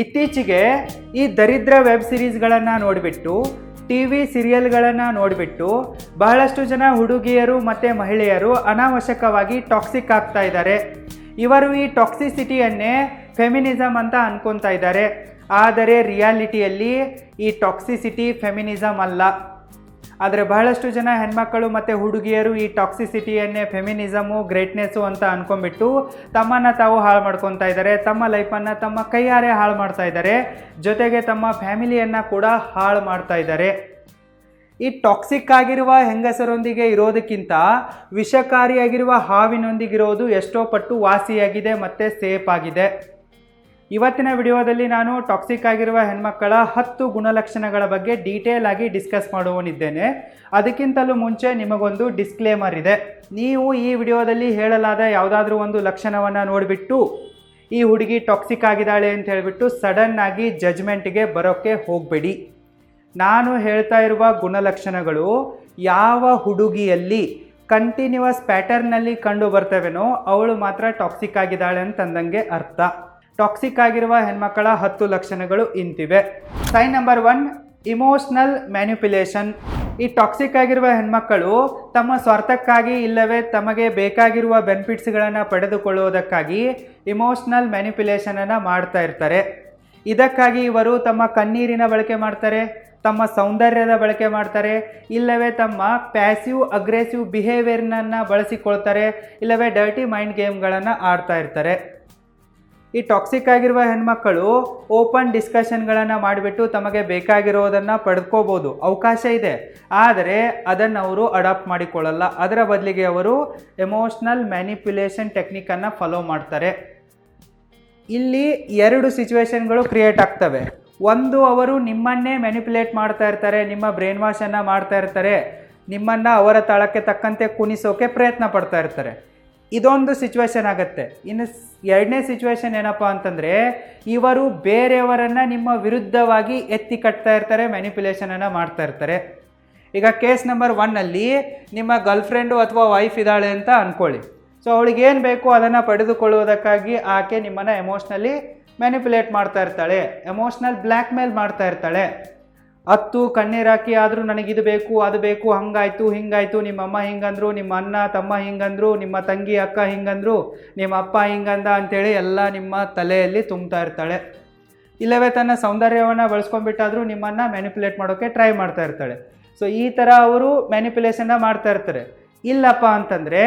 ಇತ್ತೀಚೆಗೆ ಈ ದರಿದ್ರ ವೆಬ್ ಸಿರೀಸ್ಗಳನ್ನು ನೋಡಿಬಿಟ್ಟು ಟಿ ವಿ ಸೀರಿಯಲ್ಗಳನ್ನು ನೋಡಿಬಿಟ್ಟು ಬಹಳಷ್ಟು ಜನ ಹುಡುಗಿಯರು ಮತ್ತು ಮಹಿಳೆಯರು ಅನಾವಶ್ಯಕವಾಗಿ ಟಾಕ್ಸಿಕ್ ಆಗ್ತಾ ಇದ್ದಾರೆ. ಇವರು ಈ ಟಾಕ್ಸಿಸಿಟಿಯನ್ನೇ ಫೆಮಿನಿಸಮ್ ಅಂತ ಅನ್ಕೊತಾ ಇದ್ದಾರೆ. ಆದರೆ ರಿಯಾಲಿಟಿಯಲ್ಲಿ ಈ ಟಾಕ್ಸಿಸಿಟಿ ಫೆಮಿನಿಸಮ್ ಅಲ್ಲ. ಆದರೆ ಬಹಳಷ್ಟು ಜನ ಹೆಣ್ಮಕ್ಕಳು ಮತ್ತು ಹುಡುಗಿಯರು ಈ ಟಾಕ್ಸಿಸಿಟಿಯನ್ನೇ ಫೆಮಿನಿಸಮು ಗ್ರೇಟ್ನೆಸ್ಸು ಅಂತ ಅಂದ್ಕೊಂಡ್ಬಿಟ್ಟು ತಮ್ಮನ್ನು ತಾವು ಹಾಳು ಮಾಡ್ಕೊತಾ ಇದ್ದಾರೆ. ತಮ್ಮ ಲೈಫನ್ನು ತಮ್ಮ ಕೈಯಾರೆ ಹಾಳು ಮಾಡ್ತಾ ಇದ್ದಾರೆ. ಜೊತೆಗೆ ತಮ್ಮ ಫ್ಯಾಮಿಲಿಯನ್ನು ಕೂಡ ಹಾಳು ಮಾಡ್ತಾ ಇದ್ದಾರೆ. ಈ ಟಾಕ್ಸಿಕ್ ಆಗಿರುವ ಹೆಂಗಸರೊಂದಿಗೆ ಇರೋದಕ್ಕಿಂತ ವಿಷಕಾರಿಯಾಗಿರುವ ಹಾವಿನೊಂದಿಗಿರೋದು ಎಷ್ಟೋ ಪಟ್ಟು ವಾಸಿಯಾಗಿದೆ ಮತ್ತು ಸೇಫ್ ಆಗಿದೆ. ಇವತ್ತಿನ ವಿಡಿಯೋದಲ್ಲಿ ನಾನು ಟಾಕ್ಸಿಕ್ ಆಗಿರುವ ಹೆಣ್ಮಕ್ಕಳ 10 ಗುಣಲಕ್ಷಣಗಳ ಬಗ್ಗೆ ಡೀಟೇಲ್ ಆಗಿ ಡಿಸ್ಕಸ್ ಮಾಡುವನಿದ್ದೇನೆ. ಅದಕ್ಕಿಂತಲೂ ಮುಂಚೆ ನಿಮಗೊಂದು ಡಿಸ್ಕ್ಲೇಮರ್ ಇದೆ. ನೀವು ಈ ವಿಡಿಯೋದಲ್ಲಿ ಹೇಳಲಾದ ಯಾವುದಾದ್ರೂ ಒಂದು ಲಕ್ಷಣವನ್ನು ನೋಡಿಬಿಟ್ಟು ಈ ಹುಡುಗಿ ಟಾಕ್ಸಿಕ್ ಆಗಿದ್ದಾಳೆ ಅಂತ ಹೇಳಿಬಿಟ್ಟು ಸಡನ್ ಆಗಿ ಜಜ್ಮೆಂಟ್ಗೆ ಬರೋಕ್ಕೆ ಹೋಗಬೇಡಿ. ನಾನು ಹೇಳ್ತಾ ಇರುವ ಗುಣಲಕ್ಷಣಗಳು ಯಾವ ಹುಡುಗಿಯಲ್ಲಿ ಕಂಟಿನ್ಯೂಸ್ ಪ್ಯಾಟರ್ನಲ್ಲಿ ಕಂಡು ಬರ್ತವೆನೋ ಅವಳು ಮಾತ್ರ ಟಾಕ್ಸಿಕ್ ಆಗಿದ್ದಾಳೆ ಅಂತಂದಂಗೆ ಅರ್ಥ. ಟಾಕ್ಸಿಕ್ ಆಗಿರುವ ಹೆಣ್ಮಕ್ಕಳ 10 ಲಕ್ಷಣಗಳು ಇಂತಿವೆ. Sign number 1, emotional manipulation. ಈ ಟಾಕ್ಸಿಕ್ ಆಗಿರುವ ಹೆಣ್ಮಕ್ಕಳು ತಮ್ಮ ಸ್ವಾರ್ಥಕ್ಕಾಗಿ ಇಲ್ಲವೇ ತಮಗೆ ಬೇಕಾಗಿರುವ ಬೆನಿಫಿಟ್ಸ್ಗಳನ್ನು ಪಡೆದುಕೊಳ್ಳುವುದಕ್ಕಾಗಿ ಇಮೋಷ್ನಲ್ ಮ್ಯಾನಿಪ್ಯುಲೇಷನನ್ನು ಮಾಡ್ತಾ ಇರ್ತಾರೆ. ಇದಕ್ಕಾಗಿ ಇವರು ತಮ್ಮ ಕಣ್ಣೀರಿನ ಬಳಕೆ ಮಾಡ್ತಾರೆ, ತಮ್ಮ ಸೌಂದರ್ಯದ ಬಳಕೆ ಮಾಡ್ತಾರೆ, ಇಲ್ಲವೇ ತಮ್ಮ ಪ್ಯಾಸಿವ್ ಅಗ್ರೆಸಿವ್ ಬಿಹೇವಿಯರ್ನನ್ನು ಬಳಸಿಕೊಳ್ತಾರೆ, ಇಲ್ಲವೇ ಡರ್ಟಿ ಮೈಂಡ್ ಗೇಮ್ಗಳನ್ನು ಆಡ್ತಾ ಇರ್ತಾರೆ. ಈ ಟಾಕ್ಸಿಕ್ ಆಗಿರುವ ಹೆಣ್ಮಕ್ಕಳು ಓಪನ್ ಡಿಸ್ಕಷನ್ಗಳನ್ನು ಮಾಡಿಬಿಟ್ಟು ತಮಗೆ ಬೇಕಾಗಿರೋದನ್ನು ಪಡೆದುಕೋಬೋದು, ಅವಕಾಶ ಇದೆ. ಆದರೆ ಅದನ್ನು ಅವರು ಅಡಾಪ್ಟ್ ಮಾಡಿಕೊಳ್ಳಲ್ಲ. ಅದರ ಬದಲಿಗೆ ಅವರು ಎಮೋಷ್ನಲ್ ಮ್ಯಾನಿಪ್ಯುಲೇಷನ್ ಟೆಕ್ನಿಕನ್ನು ಫಾಲೋ ಮಾಡ್ತಾರೆ. ಇಲ್ಲಿ 2 ಸಿಚುವೇಶನ್ಗಳು ಕ್ರಿಯೇಟ್ ಆಗ್ತವೆ. ಒಂದು, ಅವರು ನಿಮ್ಮನ್ನೇ ಮ್ಯಾನಿಪ್ಯುಲೇಟ್ ಮಾಡ್ತಾ ಇರ್ತಾರೆ, ನಿಮ್ಮ ಬ್ರೈನ್ ವಾಶನ್ನು ಮಾಡ್ತಾ ಇರ್ತಾರೆ, ನಿಮ್ಮನ್ನು ಅವರ ತಾಳಕ್ಕೆ ತಕ್ಕಂತೆ ಕುಣಿಸೋಕೆ ಪ್ರಯತ್ನ ಪಡ್ತಾ ಇರ್ತಾರೆ. ಇದೊಂದು ಸಿಚುವೇಶನ್ ಆಗುತ್ತೆ. ಇನ್ನು 2ನೇ ಸಿಚುವೇಶನ್ ಏನಪ್ಪ ಅಂತಂದರೆ, ಇವರು ಬೇರೆಯವರನ್ನು ನಿಮ್ಮ ವಿರುದ್ಧವಾಗಿ ಎತ್ತಿ ಕಟ್ತಾ ಇರ್ತಾರೆ, ಮ್ಯಾನಿಪ್ಯುಲೇಷನನ್ನು ಮಾಡ್ತಾ ಇರ್ತಾರೆ. ಈಗ ಕೇಸ್ ನಂಬರ್ 1ನಲ್ಲಿ ನಿಮ್ಮ ಗರ್ಲ್ಫ್ರೆಂಡು ಅಥವಾ ವೈಫ್ ಇದ್ದಾಳೆ ಅಂತ ಅಂದ್ಕೊಳ್ಳಿ. ಸೊ ಅವಳಿಗೆ ಏನು ಬೇಕು ಅದನ್ನು ಪಡೆದುಕೊಳ್ಳುವುದಕ್ಕಾಗಿ ಆಕೆ ನಿಮ್ಮನ್ನು ಎಮೋಷ್ನಲಿ ಮ್ಯಾನಿಪ್ಯುಲೇಟ್ ಮಾಡ್ತಾ ಇರ್ತಾಳೆ, ಎಮೋಷ್ನಲ್ ಬ್ಲ್ಯಾಕ್ ಮೇಲ್ ಮಾಡ್ತಾ ಇರ್ತಾಳೆ. ಕಣ್ಣೀರಾಕಿ ಆದರೂ ನನಗಿದು ಬೇಕು ಅದು ಬೇಕು, ಹಂಗಾಯ್ತು ಹಿಂಗಾಯ್ತು, ನಿಮ್ಮಮ್ಮ ಹಿಂಗಂದ್ರು, ನಿಮ್ಮ ಅಣ್ಣ ತಮ್ಮ ಹಿಂಗಂದ್ರು, ನಿಮ್ಮ ತಂಗಿ ಅಕ್ಕ ಹಿಂಗಂದ್ರು, ನಿಮ್ಮ ಅಪ್ಪ ಹಿಂಗಂದ ಅಂಥೇಳಿ ಎಲ್ಲ ನಿಮ್ಮ ತಲೆಯಲ್ಲಿ ತುಂಬ್ತಾ ಇರ್ತಾಳೆ. ಇಲ್ಲವೇ ತನ್ನ ಸೌಂದರ್ಯವನ್ನು ಬಳಸ್ಕೊಂಡ್ಬಿಟ್ಟಾದರೂ ನಿಮ್ಮನ್ನು ಮ್ಯಾನಿಪ್ಯುಲೇಟ್ ಮಾಡೋಕ್ಕೆ ಟ್ರೈ ಮಾಡ್ತಾ ಇರ್ತಾಳೆ. ಸೊ ಈ ಥರ ಅವರು ಮ್ಯಾನಿಪ್ಯುಲೇಷನ್ನ ಮಾಡ್ತಾ ಇರ್ತಾರೆ. ಇಲ್ಲಪ್ಪ ಅಂತಂದರೆ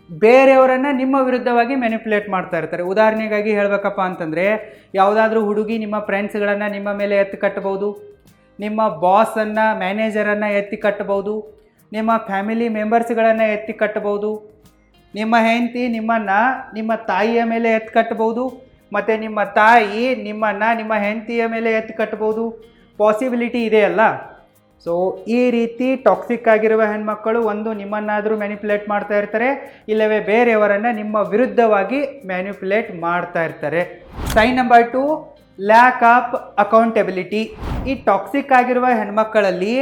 ಬೇರೆಯವರನ್ನು ನಿಮ್ಮ ವಿರುದ್ಧವಾಗಿ ಮ್ಯಾನಿಪ್ಯುಲೇಟ್ ಮಾಡ್ತಾ ಇರ್ತಾರೆ. ಉದಾಹರಣೆಗಾಗಿ ಹೇಳಬೇಕಪ್ಪ ಅಂತಂದರೆ, ಯಾವುದಾದ್ರೂ ಹುಡುಗಿ ನಿಮ್ಮ ಫ್ರೆಂಡ್ಸ್ಗಳನ್ನು ನಿಮ್ಮ ಮೇಲೆ ಎತ್ತಿ ಕಟ್ಟಬಹುದು, ನಿಮ್ಮ ಬಾಸನ್ನು ಮ್ಯಾನೇಜರನ್ನು ಎತ್ತಿ ಕಟ್ಟಬಹುದು, ನಿಮ್ಮ ಫ್ಯಾಮಿಲಿ ಮೆಂಬರ್ಸ್ಗಳನ್ನು ಎತ್ತಿ ಕಟ್ಟಬಹುದು, ನಿಮ್ಮ ಹೆಂಡತಿ ನಿಮ್ಮನ್ನು ನಿಮ್ಮ ತಾಯಿಯ ಮೇಲೆ ಎತ್ತಿ ಕಟ್ಟಬಹುದು, ಮತ್ತು ನಿಮ್ಮ ತಾಯಿ ನಿಮ್ಮನ್ನು ನಿಮ್ಮ ಹೆಂಡತಿಯ ಮೇಲೆ ಎತ್ತಿ ಕಟ್ಟಬಹುದು. ಪಾಸಿಬಿಲಿಟಿ ಇದೆಯಲ್ಲ. ಸೊ ಈ ರೀತಿ ಟಾಕ್ಸಿಕ್ ಆಗಿರುವ ಹೆಣ್ಮಕ್ಕಳು ಒಂದು ನಿಮ್ಮನ್ನಾದರೂ ಮ್ಯಾನಿಪ್ಯುಲೇಟ್ ಮಾಡ್ತಾ ಇರ್ತಾರೆ, ಇಲ್ಲವೇ ಬೇರೆಯವರನ್ನು ನಿಮ್ಮ ವಿರುದ್ಧವಾಗಿ ಮ್ಯಾನಿಪ್ಯುಲೇಟ್ ಮಾಡ್ತಾ ಇರ್ತಾರೆ. Sign number 2, lack of accountability. ಈ ಟಾಕ್ಸಿಕ್ ಆಗಿರುವ ಹೆಣ್ಮಕ್ಕಳಲ್ಲಿ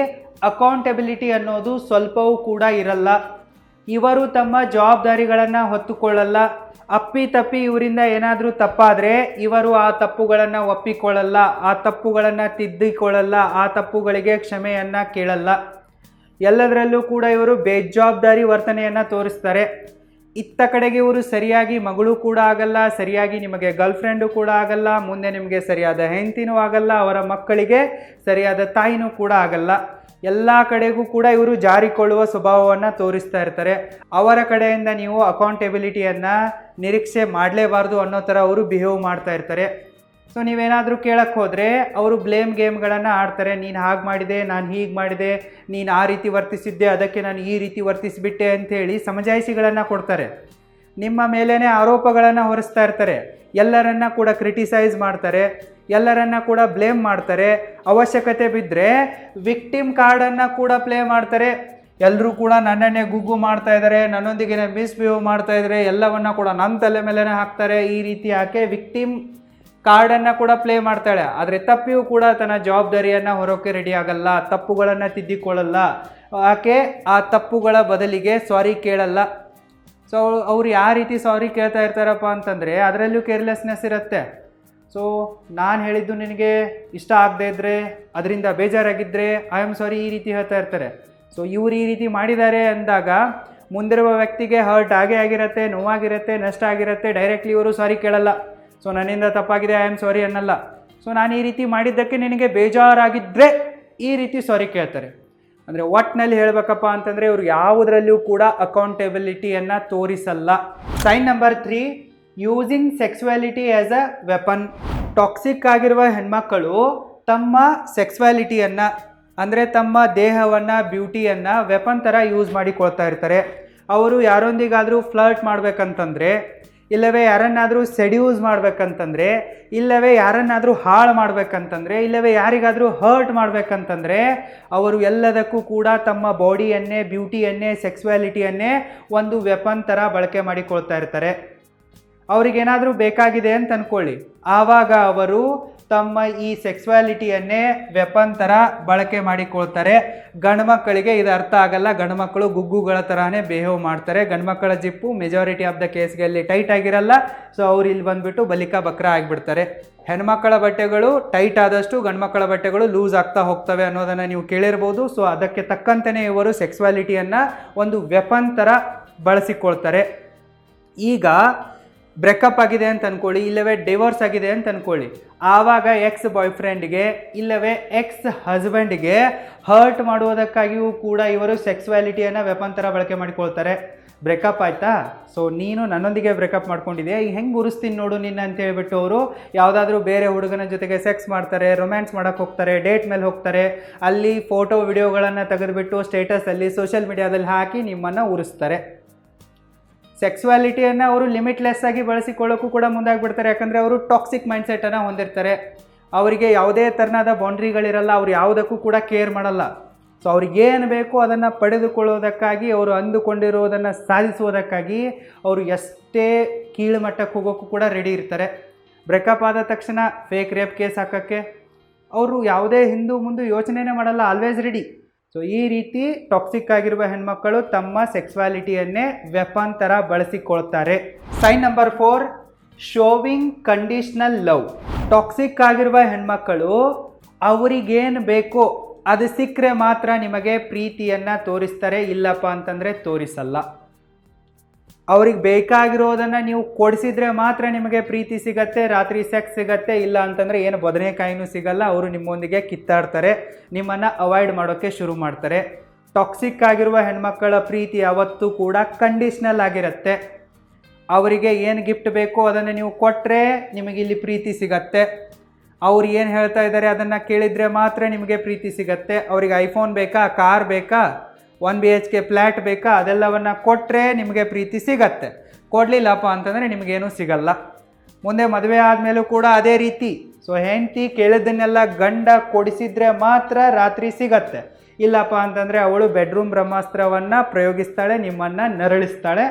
ಅಕೌಂಟೆಬಿಲಿಟಿ ಅನ್ನೋದು ಸ್ವಲ್ಪವೂ ಕೂಡ ಇರಲ್ಲ. ಇವರು ತಮ್ಮ ಜವಾಬ್ದಾರಿಗಳನ್ನು ಹೊತ್ತುಕೊಳ್ಳಲ್ಲ. ಅಪ್ಪಿತಪ್ಪಿ ಇವರಿಂದ ಏನಾದರೂ ತಪ್ಪಾದರೆ ಇವರು ಆ ತಪ್ಪುಗಳನ್ನು ಒಪ್ಪಿಕೊಳ್ಳಲ್ಲ, ಆ ತಪ್ಪುಗಳನ್ನು ತಿದ್ದಿಕೊಳ್ಳಲ್ಲ, ಆ ತಪ್ಪುಗಳಿಗೆ ಕ್ಷಮೆಯನ್ನು ಕೇಳಲ್ಲ. ಎಲ್ಲದರಲ್ಲೂ ಕೂಡ ಇವರು ಬೇಜವಾಬ್ದಾರಿ ವರ್ತನೆಯನ್ನು ತೋರಿಸ್ತಾರೆ. ಇತ್ತ ಕಡೆಗೆ ಇವರು ಸರಿಯಾಗಿ ಮಗಳು ಕೂಡ ಆಗಲ್ಲ, ಸರಿಯಾಗಿ ನಿಮಗೆ ಗರ್ಲ್ಫ್ರೆಂಡು ಕೂಡ ಆಗಲ್ಲ, ಮುಂದೆ ನಿಮಗೆ ಸರಿಯಾದ ಹೆಂಡತಿನೂ ಆಗಲ್ಲ, ಅವರ ಮಕ್ಕಳಿಗೆ ಸರಿಯಾದ ತಾಯಿನೂ ಕೂಡ ಆಗಲ್ಲ. ಎಲ್ಲ ಕಡೆಗೂ ಕೂಡ ಇವರು ಜಾರಿಕೊಳ್ಳುವ ಸ್ವಭಾವವನ್ನು ತೋರಿಸ್ತಾ ಇರ್ತಾರೆ. ಅವರ ಕಡೆಯಿಂದ ನೀವು ಅಕೌಂಟೆಬಿಲಿಟಿಯನ್ನು ನಿರೀಕ್ಷೆ ಮಾಡಲೇಬಾರ್ದು ಅನ್ನೋ ಥರ ಅವರು ಬಿಹೇವ್ ಮಾಡ್ತಾ ಇರ್ತಾರೆ. ಸೊ ನೀವೇನಾದರೂ ಕೇಳಕ್ಕೆ ಹೋದರೆ ಅವರು ಬ್ಲೇಮ್ ಗೇಮ್ಗಳನ್ನು ಆಡ್ತಾರೆ. ನೀನು ಹಾಗೆ ಮಾಡಿದೆ, ನಾನು ಹೀಗೆ ಮಾಡಿದೆ, ನೀನು ಆ ರೀತಿ ವರ್ತಿಸಿದ್ದೆ, ಅದಕ್ಕೆ ನಾನು ಈ ರೀತಿ ವರ್ತಿಸಿಬಿಟ್ಟೆ ಅಂಥೇಳಿ ಸಮಜಾಯಿಷಿಗಳನ್ನು ಕೊಡ್ತಾರೆ. ನಿಮ್ಮ ಮೇಲೇ ಆರೋಪಗಳನ್ನು ಹೊರಿಸ್ತಾ ಇರ್ತಾರೆ. ಎಲ್ಲರನ್ನ ಕೂಡ ಕ್ರಿಟಿಸೈಸ್ ಮಾಡ್ತಾರೆ, ಎಲ್ಲರನ್ನ ಕೂಡ ಬ್ಲೇಮ್ ಮಾಡ್ತಾರೆ. ಅವಶ್ಯಕತೆ ಬಿದ್ದರೆ ವಿಕ್ಟಿಮ್ ಕಾರ್ಡನ್ನು ಕೂಡ ಪ್ಲೇ ಮಾಡ್ತಾರೆ. ಎಲ್ಲರೂ ಕೂಡ ನನ್ನನ್ನೇ ಗುಗ್ಗು ಮಾಡ್ತಾ ಇದ್ದಾರೆ, ನನ್ನೊಂದಿಗೆ ಮಿಸ್ಬಿಹೇವ್ ಮಾಡ್ತಾ ಇದ್ದಾರೆ, ಎಲ್ಲವನ್ನ ಕೂಡ ನನ್ನ ತಲೆ ಮೇಲೇ ಹಾಕ್ತಾರೆ. ಈ ರೀತಿ ಆಕೆ ವಿಕ್ಟಿಮ್ ಕಾರ್ಡನ್ನು ಕೂಡ ಪ್ಲೇ ಮಾಡ್ತಾಳೆ. ಆದರೆ ತಪ್ಪಿಯೂ ಕೂಡ ತನ್ನ ಜವಾಬ್ದಾರಿಯನ್ನು ಹೊರೋಕ್ಕೆ ರೆಡಿ ಆಗಲ್ಲ, ತಪ್ಪುಗಳನ್ನು ತಿದ್ದಿಕೊಳ್ಳಲ್ಲ. ಆಕೆ ಆ ತಪ್ಪುಗಳ ಬದಲಿಗೆ ಸಾರಿ ಕೇಳಲ್ಲ. ಸೊ ಅವ್ರು ಯಾವ ರೀತಿ ಸಾರಿ ಕೇಳ್ತಾ ಇರ್ತಾರಪ್ಪ ಅಂತಂದರೆ ಅದರಲ್ಲೂ ಕೇರ್ಲೆಸ್ನೆಸ್ ಇರುತ್ತೆ. ಸೊ ನಾನು ಹೇಳಿದ್ದು ನಿನಗೆ ಇಷ್ಟ ಆಗದೆ ಇದ್ದರೆ, ಅದರಿಂದ ಬೇಜಾರಾಗಿದ್ದರೆ ಐ ಆಮ್ ಸಾರಿ ಈ ರೀತಿ ಹೇಳ್ತಾ ಇರ್ತಾರೆ. ಸೊ ಇವ್ರು ಈ ರೀತಿ ಮಾಡಿದ್ದಾರೆ ಅಂದಾಗ ಮುಂದಿರುವ ವ್ಯಕ್ತಿಗೆ ಹರ್ಟ್ ಆಗೇ ಆಗಿರುತ್ತೆ, ನೋವಾಗಿರುತ್ತೆ, ನಷ್ಟ ಆಗಿರುತ್ತೆ. ಡೈರೆಕ್ಟ್ಲಿ ಇವರು ಸಾರಿ ಕೇಳಲ್ಲ. ಸೊ ನನ್ನಿಂದ ತಪ್ಪಾಗಿದೆ, ಐ ಆಮ್ ಸಾರಿ ಅನ್ನಲ್ಲ. ಸೊ ನಾನು ಈ ರೀತಿ ಮಾಡಿದ್ದಕ್ಕೆ ನಿನಗೆ ಬೇಜಾರಾಗಿದ್ದರೆ ಈ ರೀತಿ ಸಾರಿ ಕೇಳ್ತಾರೆ. ಅಂದರೆ ಒಟ್ಟಿನಲ್ಲಿ ಹೇಳಬೇಕಪ್ಪ ಅಂತಂದರೆ ಇವರು ಯಾವುದರಲ್ಲೂ ಕೂಡ ಅಕೌಂಟೆಬಿಲಿಟಿಯನ್ನು ತೋರಿಸಲ್ಲ. Sign number 3, using sexuality as a weapon. Toxic ಆಗಿರುವ ಹೆಣ್ಮಕ್ಕಳು ತಮ್ಮ ಸೆಕ್ಸುವಾಲಿಟಿಯನ್ನು ಅಂದರೆ ತಮ್ಮ ದೇಹವನ್ನು, ಬ್ಯೂಟಿಯನ್ನು ವೆಪನ್ ಥರ ಯೂಸ್ ಮಾಡಿಕೊಳ್ತಾ ಇರ್ತಾರೆ. ಅವರು ಯಾರೊಂದಿಗಾದರೂ ಫ್ಲರ್ಟ್ ಮಾಡಬೇಕಂತಂದರೆ, ಇಲ್ಲವೇ ಯಾರನ್ನಾದರೂ ಸೆಡ್ಯೂಸ್ ಮಾಡಬೇಕಂತಂದರೆ, ಇಲ್ಲವೇ ಯಾರನ್ನಾದರೂ ಹಾಳು ಮಾಡಬೇಕಂತಂದರೆ, ಇಲ್ಲವೇ ಯಾರಿಗಾದರೂ ಹರ್ಟ್ ಮಾಡಬೇಕಂತಂದರೆ ಅವರು ಎಲ್ಲದಕ್ಕೂ ಕೂಡ ತಮ್ಮ ಬಾಡಿಯನ್ನೇ, ಬ್ಯೂಟಿಯನ್ನೇ, ಸೆಕ್ಸುವಾಲಿಟಿಯನ್ನೇ ಒಂದು ವೆಪನ್ ಥರ ಬಳಕೆ ಮಾಡಿಕೊಳ್ತಾ ಇರ್ತಾರೆ. ಅವ್ರಿಗೇನಾದರೂ ಬೇಕಾಗಿದೆ ಅಂತ ಅಂದ್ಕೊಳ್ಳಿ, ಆವಾಗ ಅವರು ತಮ್ಮ ಈ ಸೆಕ್ಸುವಾಲಿಟಿಯನ್ನೇ ವೆಪನ್ ಥರ ಬಳಕೆ ಮಾಡಿಕೊಳ್ತಾರೆ. ಗಂಡು ಮಕ್ಕಳಿಗೆ ಇದು ಅರ್ಥ ಆಗಲ್ಲ. ಗಂಡು ಮಕ್ಕಳು ಗುಗ್ಗುಗಳ ಥರನೇ ಬಿಹೇವ್ ಮಾಡ್ತಾರೆ. ಗಂಡು ಮಕ್ಕಳ ಜಿಪ್ಪು ಮೆಜಾರಿಟಿ ಆಫ್ ದ ಕೇಸ್ಗಳಲ್ಲಿ ಟೈಟ್ ಆಗಿರಲ್ಲ. ಸೊ ಅವ್ರು ಇಲ್ಲಿ ಬಂದುಬಿಟ್ಟು ಬಲಿಕಾ ಬಕ್ರ ಆಗಿಬಿಡ್ತಾರೆ. ಹೆಣ್ಮಕ್ಕಳ ಬಟ್ಟೆಗಳು ಟೈಟ್ ಆದಷ್ಟು ಗಂಡು ಮಕ್ಕಳ ಬಟ್ಟೆಗಳು ಲೂಸ್ ಆಗ್ತಾ ಹೋಗ್ತವೆ ಅನ್ನೋದನ್ನು ನೀವು ಕೇಳಿರ್ಬೋದು. ಸೊ ಅದಕ್ಕೆ ತಕ್ಕಂತೆಯೇ ಇವರು ಸೆಕ್ಸುವಾಲಿಟಿಯನ್ನು ಒಂದು ವೆಪನ್ ಥರ ಬಳಸಿಕೊಳ್ತಾರೆ. ಈಗ ಬ್ರೇಕಪ್ ಆಗಿದೆ ಅಂತ ಅಂದ್ಕೊಳ್ಳಿ, ಇಲ್ಲವೇ ಡಿವೋರ್ಸ್ ಆಗಿದೆ ಅಂತ ಅಂದ್ಕೊಳ್ಳಿ, ಆವಾಗ ಎಕ್ಸ್ ಬಾಯ್ ಫ್ರೆಂಡ್ಗೆ ಇಲ್ಲವೇ ಎಕ್ಸ್ ಹಸ್ಬೆಂಡ್ಗೆ ಹರ್ಟ್ ಮಾಡುವುದಕ್ಕಾಗಿಯೂ ಕೂಡ ಇವರು ಸೆಕ್ಸುವಾಲಿಟಿಯನ್ನು ವೆಪನ್ ಥರ ಬಳಕೆ ಮಾಡಿಕೊಳ್ತಾರೆ. ಬ್ರೇಕಪ್ ಆಯಿತಾ, ಸೊ ನೀನು ನನ್ನೊಂದಿಗೆ ಬ್ರೇಕಪ್ ಮಾಡ್ಕೊಂಡಿದ್ಯಾ, ಈಗ ಹೆಂಗೆ ಉರಿಸ್ತೀನಿ ನೋಡು ನಿನ್ನ ಅಂತ ಹೇಳ್ಬಿಟ್ಟು ಅವರು ಯಾವುದಾದ್ರೂ ಬೇರೆ ಹುಡುಗನ ಜೊತೆಗೆ ಸೆಕ್ಸ್ ಮಾಡ್ತಾರೆ, ರೊಮ್ಯಾನ್ಸ್ ಮಾಡೋಕ್ಕೆ ಹೋಗ್ತಾರೆ, ಡೇಟ್ ಮೇಲೆ ಹೋಗ್ತಾರೆ. ಅಲ್ಲಿ ಫೋಟೋ ವಿಡಿಯೋಗಳನ್ನು ತೆಗೆದುಬಿಟ್ಟು ಸ್ಟೇಟಸಲ್ಲಿ ಸೋಷಿಯಲ್ ಮೀಡಿಯಾದಲ್ಲಿ ಹಾಕಿ ನಿಮ್ಮನ್ನು ಉರಿಸ್ತಾರೆ. ಸೆಕ್ಸುವಾಲಿಟಿಯನ್ನು ಅವರು ಲಿಮಿಟ್ಲೆಸ್ ಆಗಿ ಬಳಸಿಕೊಳ್ಳೋಕ್ಕೂ ಕೂಡ ಮುಂದಾಗಿಬಿಡ್ತಾರೆ. ಯಾಕಂದರೆ ಅವರು ಟಾಕ್ಸಿಕ್ ಮೈಂಡ್ಸೆಟನ್ನು ಹೊಂದಿರ್ತಾರೆ. ಅವರಿಗೆ ಯಾವುದೇ ಥರನಾದ ಬೌಂಡ್ರಿಗಳಿರಲ್ಲ. ಅವರು ಯಾವುದಕ್ಕೂ ಕೂಡ ಕೇರ್ ಮಾಡಲ್ಲ. ಸೊ ಅವ್ರಿಗೇನು ಬೇಕೋ ಅದನ್ನು ಪಡೆದುಕೊಳ್ಳೋದಕ್ಕಾಗಿ, ಅವರು ಅಂದುಕೊಂಡಿರುವುದನ್ನು ಸಾಧಿಸುವುದಕ್ಕಾಗಿ ಅವರು ಎಷ್ಟೇ ಕೀಳು ಮಟ್ಟಕ್ಕೆ ಹೋಗೋಕ್ಕೂ ಕೂಡ ರೆಡಿ ಇರ್ತಾರೆ. ಬ್ರೇಕಪ್ ಆದ ತಕ್ಷಣ ಫೇಕ್ ರೇಪ್ ಕೇಸ್ ಹಾಕೋಕ್ಕೆ ಅವರು ಯಾವುದೇ ಹಿಂದು ಮುಂದೆ ಯೋಚನೆನೇ ಮಾಡಲ್ಲ, ಆಲ್ವೇಸ್ ರೆಡಿ. ಸೊ ಈ ರೀತಿ ಟಾಕ್ಸಿಕ್ ಆಗಿರುವ ಹೆಣ್ಮಕ್ಕಳು ತಮ್ಮ ಸೆಕ್ಸುವಾಲಿಟಿಯನ್ನೇ ವೆಪನ್ ಥರ ಬಳಸಿಕೊಳ್ತಾರೆ. Sign number 4, showing conditional love. Toxic ಆಗಿರುವ ಹೆಣ್ಮಕ್ಕಳು ಅವರಿಗೇನು ಬೇಕೋ ಅದು ಸಿಕ್ಕರೆ ಮಾತ್ರ ನಿಮಗೆ ಪ್ರೀತಿಯನ್ನು ತೋರಿಸ್ತಾರೆ, ಇಲ್ಲಪ್ಪ ಅಂತಂದರೆ ತೋರಿಸಲ್ಲ. ಅವ್ರಿಗೆ ಬೇಕಾಗಿರೋದನ್ನು ನೀವು ಕೊಡಿಸಿದ್ರೆ ಮಾತ್ರ ನಿಮಗೆ ಪ್ರೀತಿ ಸಿಗತ್ತೆ, ರಾತ್ರಿ ಸೆಕ್ಸ್ ಸಿಗತ್ತೆ. ಇಲ್ಲ ಅಂತಂದರೆ ಏನು ಬದನೆಕಾಯಿನೂ ಸಿಗಲ್ಲ. ಅವರು ನಿಮ್ಮೊಂದಿಗೆ ಕಿತ್ತಾಡ್ತಾರೆ, ನಿಮ್ಮನ್ನು ಅವಾಯ್ಡ್ ಮಾಡೋಕ್ಕೆ ಶುರು ಮಾಡ್ತಾರೆ. ಟಾಕ್ಸಿಕ್ ಆಗಿರುವ ಹೆಣ್ಮಕ್ಕಳ ಪ್ರೀತಿ ಯಾವತ್ತೂ ಕೂಡ ಕಂಡೀಷ್ನಲ್ ಆಗಿರುತ್ತೆ. ಅವರಿಗೆ ಏನು ಗಿಫ್ಟ್ ಬೇಕೋ ಅದನ್ನು ನೀವು ಕೊಟ್ಟರೆ ನಿಮಗೆ ಇಲ್ಲಿ ಪ್ರೀತಿ ಸಿಗತ್ತೆ. ಅವ್ರು ಏನು ಹೇಳ್ತಾ ಇದ್ದಾರೆ ಅದನ್ನು ಕೇಳಿದರೆ ಮಾತ್ರ ನಿಮಗೆ ಪ್ರೀತಿ ಸಿಗತ್ತೆ. ಅವ್ರಿಗೆ ಐಫೋನ್ ಬೇಕಾ, ಕಾರ್ ಬೇಕಾ, 1 BHK ಫ್ಲ್ಯಾಟ್ ಬೇಕಾ, ಅದೆಲ್ಲವನ್ನು ಕೊಟ್ಟರೆ ನಿಮಗೆ ಪ್ರೀತಿ ಸಿಗತ್ತೆ. ಕೊಡಲಿಲ್ಲಪ್ಪ ಅಂತಂದರೆ ನಿಮಗೇನೂ ಸಿಗಲ್ಲ. ಮುಂದೆ ಮದುವೆ ಆದಮೇಲೂ ಕೂಡ ಅದೇ ರೀತಿ. ಸೊ ಹೆಂಡತಿ ಕೇಳಿದ್ದನ್ನೆಲ್ಲ ಗಂಡ ಕೊಡಿಸಿದ್ರೆ ಮಾತ್ರ ರಾತ್ರಿ ಸಿಗತ್ತೆ. ಇಲ್ಲಪ್ಪ ಅಂತಂದರೆ ಅವಳು ಬೆಡ್ರೂಮ್ ಬ್ರಹ್ಮಾಸ್ತ್ರವನ್ನು ಪ್ರಯೋಗಿಸ್ತಾಳೆ, ನಿಮ್ಮನ್ನು ನರಳಿಸ್ತಾಳೆ,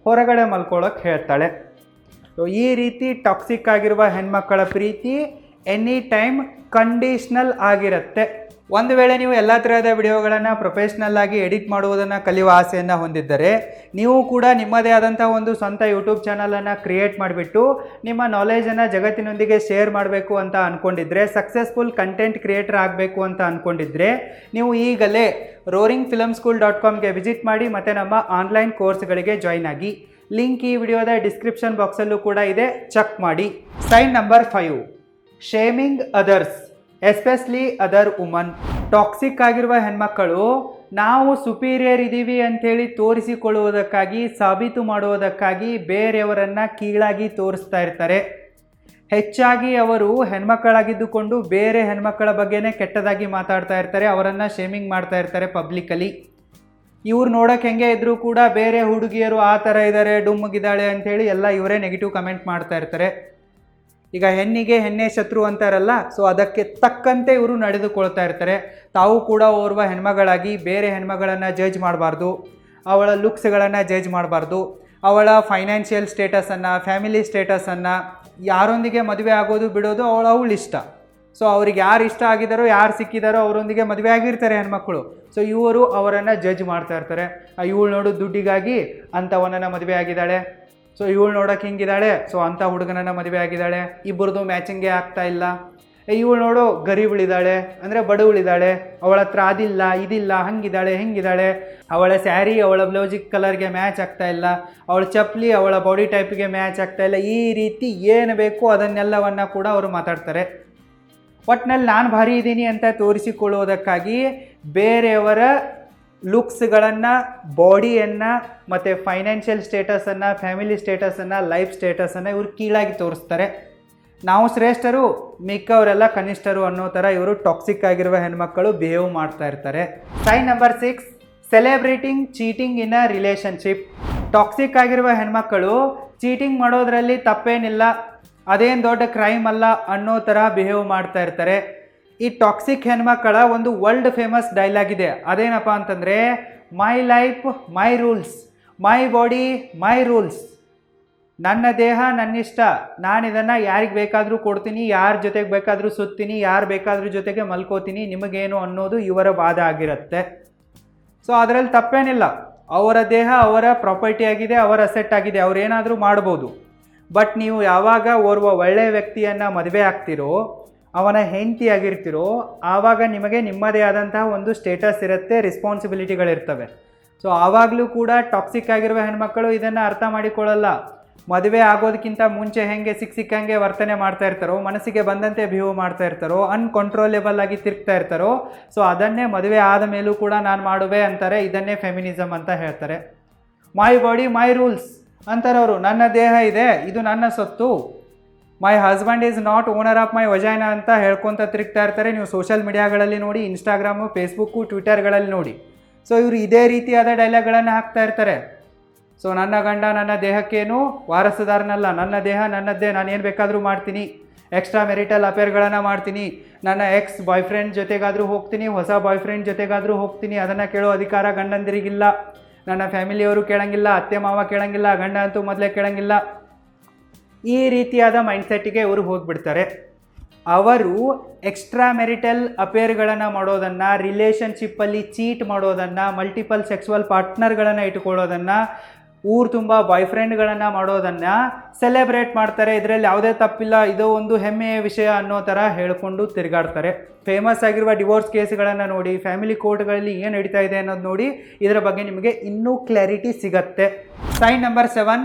ಹೊರಗಡೆ ಮಲ್ಕೊಳ್ಳೋಕೆ ಹೇಳ್ತಾಳೆ. ಸೊ ಈ ರೀತಿ ಟಾಕ್ಸಿಕ್ ಆಗಿರುವ ಹೆಣ್ಮಕ್ಕಳ ಪ್ರೀತಿ ಎನಿ ಟೈಮ್ ಕಂಡೀಷ್ನಲ್ ಆಗಿರುತ್ತೆ. ಒಂದು ವೇಳೆ ನೀವು ಎಲ್ಲ ಥರದ ವಿಡಿಯೋಗಳನ್ನು ಪ್ರೊಫೆಷ್ನಲ್ ಆಗಿ ಎಡಿಟ್ ಮಾಡುವುದನ್ನು ಕಲಿಯುವ ಆಸೆಯನ್ನು ಹೊಂದಿದ್ದರೆ, ನೀವು ಕೂಡ ನಿಮ್ಮದೇ ಆದಂಥ ಒಂದು ಸ್ವಂತ ಯೂಟ್ಯೂಬ್ ಚಾನಲನ್ನು ಕ್ರಿಯೇಟ್ ಮಾಡಿಬಿಟ್ಟು ನಿಮ್ಮ ನಾಲೆಜನ್ನು ಜಗತ್ತಿನೊಂದಿಗೆ ಶೇರ್ ಮಾಡಬೇಕು ಅಂತ ಅಂದ್ಕೊಂಡಿದ್ರೆ, ಸಕ್ಸಸ್ಫುಲ್ ಕಂಟೆಂಟ್ ಕ್ರಿಯೇಟರ್ ಆಗಬೇಕು ಅಂತ ಅಂದ್ಕೊಂಡಿದ್ರೆ, ನೀವು ಈಗಲೇ roaringfilmschool.comಗೆ ವಿಸಿಟ್ ಮಾಡಿ ಮತ್ತು ನಮ್ಮ ಆನ್ಲೈನ್ ಕೋರ್ಸ್ಗಳಿಗೆ ಜಾಯ್ನ್ ಆಗಿ. ಲಿಂಕ್ ಈ ವಿಡಿಯೋದ ಡಿಸ್ಕ್ರಿಪ್ಷನ್ ಬಾಕ್ಸಲ್ಲೂ ಕೂಡ ಇದೆ, ಚೆಕ್ ಮಾಡಿ. Sign number 5, shaming others, especially other woman. Toxic ಆಗಿರುವ ಹೆಣ್ಮಕ್ಕಳು ನಾವು ಸುಪೀರಿಯರ್ ಇದ್ದೀವಿ ಅಂಥೇಳಿ ತೋರಿಸಿಕೊಳ್ಳುವುದಕ್ಕಾಗಿ, ಸಾಬೀತು ಮಾಡುವುದಕ್ಕಾಗಿ ಬೇರೆಯವರನ್ನು ಕೀಳಾಗಿ ತೋರಿಸ್ತಾ ಇರ್ತಾರೆ. ಹೆಚ್ಚಾಗಿ ಅವರು ಹೆಣ್ಮಕ್ಕಳಾಗಿದ್ದುಕೊಂಡು ಬೇರೆ ಹೆಣ್ಮಕ್ಕಳ ಬಗ್ಗೆನೇ ಕೆಟ್ಟದಾಗಿ ಮಾತಾಡ್ತಾ ಇರ್ತಾರೆ, ಅವರನ್ನು ಶೇಮಿಂಗ್ ಮಾಡ್ತಾ ಇರ್ತಾರೆ ಪಬ್ಲಿಕಲ್ಲಿ. ಇವ್ರು ನೋಡೋಕೆ ಹೆಂಗೆ ಇದ್ದರೂ ಕೂಡ ಬೇರೆ ಹುಡುಗಿಯರು ಆ ಥರ ಇದ್ದಾರೆ, ಡುಮ್ಮಗಿದ್ದಾಳೆ ಅಂಥೇಳಿ ಎಲ್ಲ ಇವರೇ ನೆಗೆಟಿವ್ ಕಮೆಂಟ್ ಮಾಡ್ತಾ ಇರ್ತಾರೆ. ಈಗ ಹೆಣ್ಣಿಗೆ ಹೆಣ್ಣೆ ಶತ್ರು ಅಂತಾರಲ್ಲ, ಸೊ ಅದಕ್ಕೆ ತಕ್ಕಂತೆ ಇವರು ನಡೆದುಕೊಳ್ತಾ ಇರ್ತಾರೆ. ತಾವು ಕೂಡ ಓರ್ವ ಹೆಣ್ಮಗಳಾಗಿ ಬೇರೆ ಹೆಣ್ಮಗಳನ್ನು ಜಡ್ಜ್ ಮಾಡಬಾರ್ದು, ಅವಳ ಲುಕ್ಸ್ಗಳನ್ನು ಜಡ್ಜ್ ಮಾಡಬಾರ್ದು, ಅವಳ ಫೈನಾನ್ಷಿಯಲ್ ಸ್ಟೇಟಸನ್ನು, ಫ್ಯಾಮಿಲಿ ಸ್ಟೇಟಸನ್ನು, ಯಾರೊಂದಿಗೆ ಮದುವೆ ಆಗೋದು ಬಿಡೋದು ಅವಳ ಇಷ್ಟ. ಸೊ ಅವ್ರಿಗೆ ಯಾರು ಇಷ್ಟ ಆಗಿದ್ದಾರೋ, ಯಾರು ಸಿಕ್ಕಿದಾರೋ ಅವರೊಂದಿಗೆ ಮದುವೆ ಆಗಿರ್ತಾರೆ ಹೆಣ್ಮಕ್ಳು. ಸೊ ಇವರು ಅವರನ್ನು ಜಡ್ಜ್ ಮಾಡ್ತಾ ಇರ್ತಾರೆ. ಇವಳು ನೋಡು ದುಡ್ಡಿಗಾಗಿ ಅಂಥವನನ್ನು ಮದುವೆ ಆಗಿದ್ದಾಳೆ, ಸೊ ಇವಳು ನೋಡೋಕೆ ಹಿಂಗಿದ್ದಾಳೆ, ಸೊ ಅಂಥ ಹುಡುಗನನ್ನ ಮದುವೆ ಆಗಿದ್ದಾಳೆ, ಇಬ್ಬರದು ಮ್ಯಾಚಿಂಗೇ ಆಗ್ತಾ ಇಲ್ಲ. ಇವಳು ನೋಡೋ ಗರೀಬಳಿದ್ದಾಳೆ, ಅಂದರೆ ಬಡವಳಿದ್ದಾಳೆ, ಅವಳ ಹತ್ರ ಅದಿಲ್ಲ ಇದಿಲ್ಲ, ಹಂಗಿದ್ದಾಳೆ ಹಿಂಗಿದ್ದಾಳೆ, ಅವಳ ಸ್ಯಾರಿ ಅವಳ ಬ್ಲೌಸಿಗೆ ಕಲರ್ಗೆ ಮ್ಯಾಚ್ ಆಗ್ತಾ ಇಲ್ಲ, ಅವಳ ಚಪ್ಪಲಿ ಅವಳ ಬಾಡಿ ಟೈಪ್ಗೆ ಮ್ಯಾಚ್ ಆಗ್ತಾ ಇಲ್ಲ. ಈ ರೀತಿ ಏನು ಬೇಕು ಅದನ್ನೆಲ್ಲವನ್ನು ಕೂಡ ಅವರು ಮಾತಾಡ್ತಾರೆ. ಒಟ್ಟಿನಲ್ಲಿ ನಾನು ಭಾರಿ ಇದ್ದೀನಿ ಅಂತ ತೋರಿಸಿಕೊಳ್ಳುವುದಕ್ಕಾಗಿ ಬೇರೆಯವರ ಲುಕ್ಸ್ಗಳನ್ನು, ಬಾಡಿಯನ್ನು ಮತ್ತು ಫೈನಾನ್ಷಿಯಲ್ ಸ್ಟೇಟಸನ್ನು, ಫ್ಯಾಮಿಲಿ ಸ್ಟೇಟಸನ್ನು, ಲೈಫ್ ಸ್ಟೇಟಸನ್ನು ಇವರು ಕೀಳಾಗಿ ತೋರಿಸ್ತಾರೆ. ನಾವು ಶ್ರೇಷ್ಠರು, ಮಿಕ್ಕವರೆಲ್ಲ ಕನಿಷ್ಠರು ಅನ್ನೋ ಥರ ಇವರು ಟಾಕ್ಸಿಕ್ ಆಗಿರುವ ಹೆಣ್ಮಕ್ಕಳು ಬಿಹೇವ್ ಮಾಡ್ತಾ ಇರ್ತಾರೆ. Sign number 6, celebrating cheating in a relationship. Toxic ಆಗಿರುವ ಹೆಣ್ಮಕ್ಕಳು ಚೀಟಿಂಗ್ ಮಾಡೋದ್ರಲ್ಲಿ ತಪ್ಪೇನಿಲ್ಲ, ಅದೇನು ದೊಡ್ಡ ಕ್ರೈಮ್ ಅಲ್ಲ ಅನ್ನೋ ಥರ ಬಿಹೇವ್ ಮಾಡ್ತಾ ಇರ್ತಾರೆ. ಈ ಟಾಕ್ಸಿಕ್ ಹೆಣ್ಮಕ್ಕಳ ಒಂದು ವರ್ಲ್ಡ್ ಫೇಮಸ್ ಡೈಲಾಗ್ ಇದೆ. ಅದೇನಪ್ಪ ಅಂತಂದರೆ, my life my rules, my body my rules. ನನ್ನ ದೇಹ ನನ್ನಿಷ್ಟ, ನಾನು ಇದನ್ನು ಯಾರಿಗೆ ಬೇಕಾದರೂ ಕೊಡ್ತೀನಿ, ಯಾರ ಜೊತೆಗೆ ಬೇಕಾದರೂ ಸುತ್ತೀನಿ, ಯಾರು ಬೇಕಾದ್ರೂ ಜೊತೆಗೆ ಮಲ್ಕೋತೀನಿ, ನಿಮಗೇನು ಅನ್ನೋದು ಇವರ ವಾದ ಆಗಿರುತ್ತೆ. ಸೊ ಅದರಲ್ಲಿ ತಪ್ಪೇನಿಲ್ಲ, ಅವರ ದೇಹ ಅವರ ಪ್ರಾಪರ್ಟಿ ಆಗಿದೆ, ಅವರ ಅಸೆಟ್ ಆಗಿದೆ, ಅವರೇನಾದರೂ ಮಾಡ್ಬೋದು. ಬಟ್ ನೀವು ಯಾವಾಗ ಓರ್ವ ಒಳ್ಳೆಯ ವ್ಯಕ್ತಿಯನ್ನು ಮದುವೆ ಆಗ್ತಿರೋ, ಅವನ ಹೆಂಡತಿ ಆಗಿರ್ತಿರೋ, ಆವಾಗ ನಿಮಗೆ ನಿಮ್ಮದೇ ಆದಂತಹ ಒಂದು ಸ್ಟೇಟಸ್ ಇರುತ್ತೆ, ರೆಸ್ಪಾನ್ಸಿಬಿಲಿಟಿಗಳಿರ್ತವೆ. ಸೊ ಆವಾಗಲೂ ಕೂಡ ಟಾಕ್ಸಿಕ್ ಆಗಿರುವ ಹೆಣ್ಮಕ್ಕಳು ಇದನ್ನು ಅರ್ಥ ಮಾಡಿಕೊಳ್ಳಲ್ಲ. ಮದುವೆ ಆಗೋದಕ್ಕಿಂತ ಮುಂಚೆ ಹೆಂಗೆ ಸಿಕ್ಕಂಗೆ ವರ್ತನೆ ಮಾಡ್ತಾ ಇರ್ತಾರೋ, ಮನಸ್ಸಿಗೆ ಬಂದಂತೆ ಬಿಹೇವ್ ಮಾಡ್ತಾ ಇರ್ತಾರೋ, ಅನ್ಕಂಟ್ರೋಲೇಬಲ್ ಆಗಿ ತಿರುಗ್ತಾ ಇರ್ತಾರೋ, ಸೊ ಅದನ್ನೇ ಮದುವೆ ಆದ ಮೇಲೂ ಕೂಡ ನಾನು ಮಾಡುವೆ ಅಂತಾರೆ. ಇದನ್ನೇ ಫೆಮಿನಿಸಮ್ ಅಂತ ಹೇಳ್ತಾರೆ. ಮೈ ಬಾಡಿ ಮೈ ರೂಲ್ಸ್ ಅಂತಾರೆ ಅವರು. ನನ್ನ ದೇಹ ಇದೆ, ಇದು ನನ್ನ ಸೊತ್ತು, my husband is not owner of my vagina ಅಂತ ಹೇಳ್ಕೊತ ತಿರುಗ್ತಾ ಇರ್ತಾರೆ. ನೀವು ಸೋಷಿಯಲ್ ಮೀಡಿಯಾಗಳಲ್ಲಿ ನೋಡಿ, ಇನ್ಸ್ಟಾಗ್ರಾಮು, ಫೇಸ್ಬುಕ್ಕು, ಟ್ವಿಟರ್ಗಳಲ್ಲಿ ನೋಡಿ. ಸೊ ಇವರು ಇದೇ ರೀತಿಯಾದ ಡೈಲಾಗ್ಗಳನ್ನು ಹಾಕ್ತಾ ಇರ್ತಾರೆ. ಸೊ ನನ್ನ ಗಂಡ ನನ್ನ ದೇಹಕ್ಕೇನು ವಾರಸುದಾರನಲ್ಲ, ನನ್ನ ದೇಹ ನನ್ನದ್ದೇ, ನಾನು ಏನು ಬೇಕಾದರೂ ಮಾಡ್ತೀನಿ, ಎಕ್ಸ್ಟ್ರಾ ಮೆರಿಟಲ್ ಅಫೇರ್ಗಳನ್ನು ಮಾಡ್ತೀನಿ, ನನ್ನ ಎಕ್ಸ್ ಬಾಯ್ ಫ್ರೆಂಡ್ ಜೊತೆಗಾದರೂ ಹೋಗ್ತೀನಿ, ಹೊಸ ಬಾಯ್ ಫ್ರೆಂಡ್ ಜೊತೆಗಾದರೂ ಹೋಗ್ತೀನಿ, ಅದನ್ನು ಕೇಳೋ ಅಧಿಕಾರ ಗಂಡಂದಿರಿಗಿಲ್ಲ, ನನ್ನ ಫ್ಯಾಮಿಲಿಯವರು ಕೇಳಂಗಿಲ್ಲ, ಅತ್ತೆ ಮಾವ ಕೇಳಂಗಿಲ್ಲ, ಗಂಡ ಅಂತೂ ಮೊದಲೇ ಕೇಳಂಗಿಲ್ಲ. ಈ ರೀತಿಯಾದ ಮೈಂಡ್ಸೆಟ್ಟಿಗೆ ಇವರು ಹೋಗಿಬಿಡ್ತಾರೆ. ಅವರು ಎಕ್ಸ್ಟ್ರಾ ಮೆರಿಟಲ್ ಅಫೇರ್ಗಳನ್ನು ಮಾಡೋದನ್ನು, ರಿಲೇಷನ್ಶಿಪ್ಪಲ್ಲಿ ಚೀಟ್ ಮಾಡೋದನ್ನು, ಮಲ್ಟಿಪಲ್ ಸೆಕ್ಸುವಲ್ ಪಾರ್ಟ್ನರ್ಗಳನ್ನು ಇಟ್ಕೊಳ್ಳೋದನ್ನು, ಊರು ತುಂಬ ಬಾಯ್ ಫ್ರೆಂಡ್ಗಳನ್ನು ಮಾಡೋದನ್ನು ಸೆಲೆಬ್ರೇಟ್ ಮಾಡ್ತಾರೆ. ಇದರಲ್ಲಿ ಯಾವುದೇ ತಪ್ಪಿಲ್ಲ, ಇದು ಒಂದು ಹೆಮ್ಮೆಯ ವಿಷಯ ಅನ್ನೋ ಥರ ಹೇಳಿಕೊಂಡು ತಿರುಗಾಡ್ತಾರೆ. ಫೇಮಸ್ ಆಗಿರುವ ಡಿವೋರ್ಸ್ ಕೇಸ್ಗಳನ್ನು ನೋಡಿ, ಫ್ಯಾಮಿಲಿ ಕೋರ್ಟ್ಗಳಲ್ಲಿ ಏನು ನಡೀತಾ ಇದೆ ಅನ್ನೋದು ನೋಡಿ, ಇದರ ಬಗ್ಗೆ ನಿಮಗೆ ಇನ್ನೂ ಕ್ಲಾರಿಟಿ ಸಿಗತ್ತೆ. Sign number 7,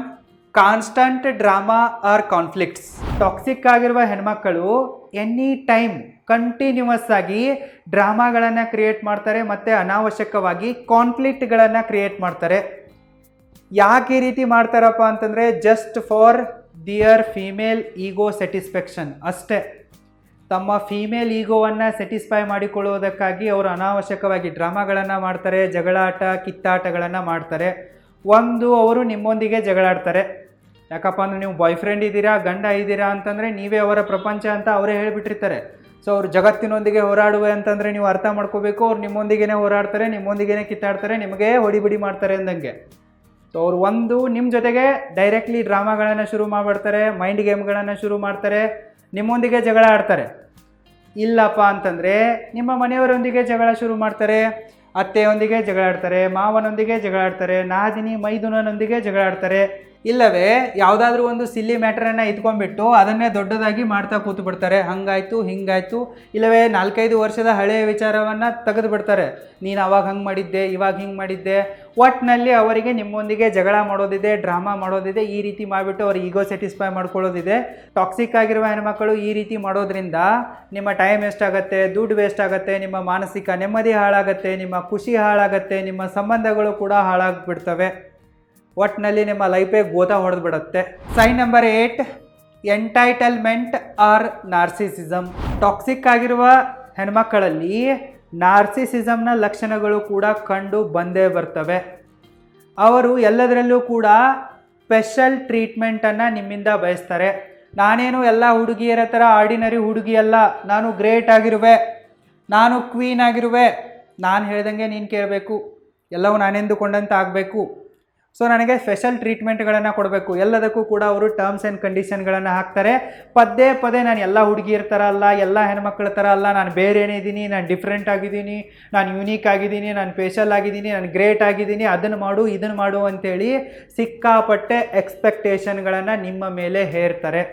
constant drama or conflicts. Toxic ಆಗಿರುವ ಹೆಣ್ಮಕ್ಕಳು ಎನಿ ಟೈಮ್ ಕಂಟಿನ್ಯೂಸ್ ಆಗಿ ಡ್ರಾಮಾಗಳನ್ನು ಕ್ರಿಯೇಟ್ ಮಾಡ್ತಾರೆ ಮತ್ತು ಅನಾವಶ್ಯಕವಾಗಿ ಕಾನ್ಫ್ಲಿಕ್ಟ್ಗಳನ್ನು ಕ್ರಿಯೇಟ್ ಮಾಡ್ತಾರೆ. ಯಾಕೆ ಈ ರೀತಿ ಮಾಡ್ತಾರಪ್ಪ ಅಂತಂದರೆ, just for their female ego satisfaction ಅಷ್ಟೇ. ತಮ್ಮ ಫೀಮೇಲ್ ಈಗೋವನ್ನು ಸ್ಯಾಟಿಸ್ಫೈ ಮಾಡಿಕೊಳ್ಳುವುದಕ್ಕಾಗಿ ಅವರು ಅನಾವಶ್ಯಕವಾಗಿ ಡ್ರಾಮಾಗಳನ್ನು ಮಾಡ್ತಾರೆ, ಜಗಳಾಟ ಕಿತ್ತಾಟಗಳನ್ನು ಮಾಡ್ತಾರೆ. ಒಂದು, ಅವರು ನಿಮ್ಮೊಂದಿಗೆ ಜಗಳಾಡ್ತಾರೆ. ಯಾಕಪ್ಪ ಅಂದರೆ ನೀವು ಬಾಯ್ ಫ್ರೆಂಡ್ ಇದ್ದೀರಾ, ಗಂಡ ಇದ್ದೀರಾ ಅಂತಂದರೆ ನೀವೇ ಅವರ ಪ್ರಪಂಚ ಅಂತ ಅವರೇ ಹೇಳಿಬಿಟ್ಟಿರ್ತಾರೆ. ಸೊ ಅವ್ರು ಜಗತ್ತಿನೊಂದಿಗೆ ಹೋರಾಡುವೆ ಅಂತಂದರೆ ನೀವು ಅರ್ಥ ಮಾಡ್ಕೋಬೇಕು, ಅವ್ರು ನಿಮ್ಮೊಂದಿಗೇ ಹೋರಾಡ್ತಾರೆ, ನಿಮ್ಮೊಂದಿಗೇ ಕಿತ್ತಾಡ್ತಾರೆ, ನಿಮಗೆ ಹೊಡಿಬಿಡಿ ಮಾಡ್ತಾರೆ ಅಂದಂಗೆ. ಸೊ ಅವರು ಒಂದು, ನಿಮ್ಮ ಜೊತೆಗೆ ಡೈರೆಕ್ಟ್ಲಿ ಡ್ರಾಮಾಗಳನ್ನು ಶುರು ಮಾಡಿಬಿಡ್ತಾರೆ, ಮೈಂಡ್ ಗೇಮ್ಗಳನ್ನು ಶುರು ಮಾಡ್ತಾರೆ, ನಿಮ್ಮೊಂದಿಗೆ ಜಗಳ ಆಡ್ತಾರೆ. ಇಲ್ಲಪ್ಪ ಅಂತಂದರೆ ನಿಮ್ಮ ಮನೆಯವರೊಂದಿಗೆ ಜಗಳ ಶುರು ಮಾಡ್ತಾರೆ, ಅತ್ತೆಯೊಂದಿಗೆ ಜಗಳ ಆಡ್ತಾರೆ, ಮಾವನೊಂದಿಗೆ ಜಗಳ ಆಡ್ತಾರೆ, ನಾದಿನಿ ಮೈದುನನೊಂದಿಗೆ ಜಗಳ ಆಡ್ತಾರೆ. ಇಲ್ಲವೇ ಯಾವುದಾದ್ರೂ ಒಂದು ಸಿಲ್ಲಿ ಮ್ಯಾಟ್ರನ್ನು ಇಟ್ಕೊಂಡ್ಬಿಟ್ಟು ಅದನ್ನೇ ದೊಡ್ಡದಾಗಿ ಮಾಡ್ತಾ ಕೂತು ಬಿಡ್ತಾರೆ. ಹಂಗಾಯಿತು ಹಿಂಗಾಯಿತು, ಇಲ್ಲವೇ 4-5 ವರ್ಷದ ಹಳೆಯ ವಿಚಾರವನ್ನು ತೆಗೆದು ಬಿಡ್ತಾರೆ. ನೀನು ಅವಾಗ ಹಂಗೆ ಮಾಡಿದ್ದೆ, ಇವಾಗ ಹಿಂಗೆ ಮಾಡಿದ್ದೆ. ಒಟ್ಟಿನಲ್ಲಿ ಅವರಿಗೆ ನಿಮ್ಮೊಂದಿಗೆ ಜಗಳ ಮಾಡೋದಿದೆ, ಡ್ರಾಮಾ ಮಾಡೋದಿದೆ, ಈ ರೀತಿ ಮಾಡಿಬಿಟ್ಟು ಅವ್ರ ಈಗೋ ಸ್ಯಾಟಿಸ್ಫೈ ಮಾಡ್ಕೊಳ್ಳೋದಿದೆ. ಟಾಕ್ಸಿಕ್ ಆಗಿರುವ ಹೆಣ್ಮಕ್ಕಳು ಈ ರೀತಿ ಮಾಡೋದ್ರಿಂದ ನಿಮ್ಮ ಟೈಮ್ ವೇಸ್ಟ್ ಆಗುತ್ತೆ, ದುಡ್ಡು ವೇಸ್ಟ್ ಆಗುತ್ತೆ, ನಿಮ್ಮ ಮಾನಸಿಕ ನೆಮ್ಮದಿ ಹಾಳಾಗುತ್ತೆ, ನಿಮ್ಮ ಖುಷಿ ಹಾಳಾಗುತ್ತೆ, ನಿಮ್ಮ ಸಂಬಂಧಗಳು ಕೂಡ ಹಾಳಾಗಿಬಿಡ್ತವೆ. ಒಟ್ಟಿನಲ್ಲಿ ನಿಮ್ಮ ಲೈಫೇ ಗೋತಾ ಹೊಡೆದು ಬಿಡುತ್ತೆ. Sign number 8, entitlement or narcissism. Toxic ಆಗಿರುವ ಹೆಣ್ಮಕ್ಕಳಲ್ಲಿ ನಾರ್ಸಿಸಿಸಮ್ನ ಲಕ್ಷಣಗಳು ಕೂಡ ಕಂಡು ಬಂದೇ ಬರ್ತವೆ. ಅವರು ಎಲ್ಲದರಲ್ಲೂ ಕೂಡ ಸ್ಪೆಷಲ್ ಟ್ರೀಟ್ಮೆಂಟನ್ನು ನಿಮ್ಮಿಂದ ಬಯಸ್ತಾರೆ. ನಾನೇನು ಎಲ್ಲ ಹುಡುಗಿಯರ ಥರ ಆರ್ಡಿನರಿ ಹುಡುಗಿಯಲ್ಲ, ನಾನು ಗ್ರೇಟ್ ಆಗಿರುವೆ, ನಾನು ಕ್ವೀನ್ ಆಗಿರುವೆ, ನಾನು ಹೇಳ್ದಂಗೆ ನೀನು ಕೇಳಬೇಕು, ಎಲ್ಲವೂ ನಾನೆಂದುಕೊಂಡಂತೆ ಆಗಬೇಕು, ಸೊ ನನಗೆ ಸ್ಪೆಷಲ್ ಟ್ರೀಟ್ಮೆಂಟ್ಗಳನ್ನು ಕೊಡಬೇಕು. ಎಲ್ಲದಕ್ಕೂ ಕೂಡ ಅವರು ಟರ್ಮ್ಸ್ ಆ್ಯಂಡ್ ಕಂಡೀಷನ್ಗಳನ್ನು ಹಾಕ್ತಾರೆ. ಪದೇ ಪದೇ ನಾನು ಎಲ್ಲ ಹುಡುಗಿಯರ ಥರ ಅಲ್ಲ, ಎಲ್ಲ ಹೆಣ್ಮಕ್ಳ ಥರ ಅಲ್ಲ, ನಾನು ಬೇರೆನೇ ಇದ್ದೀನಿ, ನಾನು ಡಿಫ್ರೆಂಟ್ ಆಗಿದ್ದೀನಿ, ನಾನು ಯೂನಿಕ್ ಆಗಿದ್ದೀನಿ, ನಾನು ಸ್ಪೆಷಲ್ ಆಗಿದ್ದೀನಿ, ನಾನು ಗ್ರೇಟ್ ಆಗಿದ್ದೀನಿ, ಅದನ್ನು ಮಾಡು ಇದನ್ನು ಮಾಡು ಅಂತೇಳಿ ಸಿಕ್ಕಾಪಟ್ಟೆ ಎಕ್ಸ್ಪೆಕ್ಟೇಷನ್ಗಳನ್ನು ನಿಮ್ಮ ಮೇಲೆ ಹೇರ್ತಾರೆ.